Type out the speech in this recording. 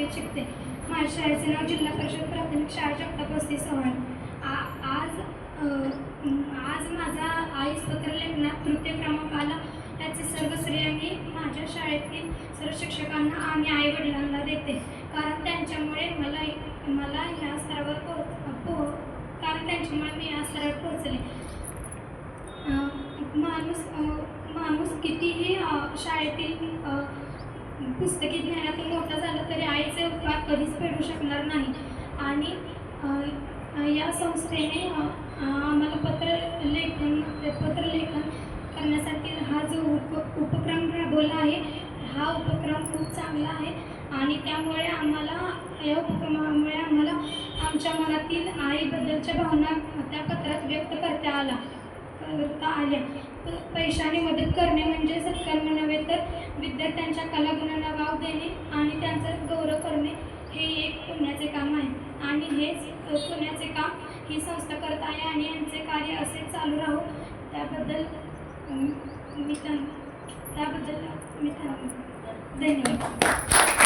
5वीत शिकते. माझ्या शाळेचे नाव जिल्हा परिषद प्राथमिक शाळा जगताप वस्ती सोहाळ. आज माझा आईस्पत्र लेखनात तृतीय क्रमांक आला. त्याचे सर्व श्रेय मी माझ्या शाळेतील सर्व शिक्षकांना आणि आईवडिलांना देते, कारण त्यांच्यामुळे मला ह्या स्तरावर मी या स्तरावर पोहोचले. माणूस कितीही शाळेतील पुस्तकी ज्ञानातून मोठा झाला तरी आईचे उपकार कधीच फेडू शकणार नाही. आणि या संस्थेने आम्हाला पत्रलेखन करण्यासाठी हा जो उपक्रम राबवला आहे, हा उपक्रम खूप चांगला आहे. आणि त्यामुळे या उपक्रमामुळे आम्हाला आमच्या मनातील आईबद्दलच्या भावना त्या पत्रात व्यक्त करता आल्या. पैशाने मदत करणे म्हणजे सत्कर्म नव्हे, तर विद्यार्थ्यांच्या कलागुणांना वाव देणे आणि त्यांचा गौरव करणे हे एक पुण्याचे काम आहे. आणि हेच पुण्याचे काम ही संस्था करत आहे आणि यांचे कार्य असे चालू राहू त्याबद्दल मी धन्यवाद.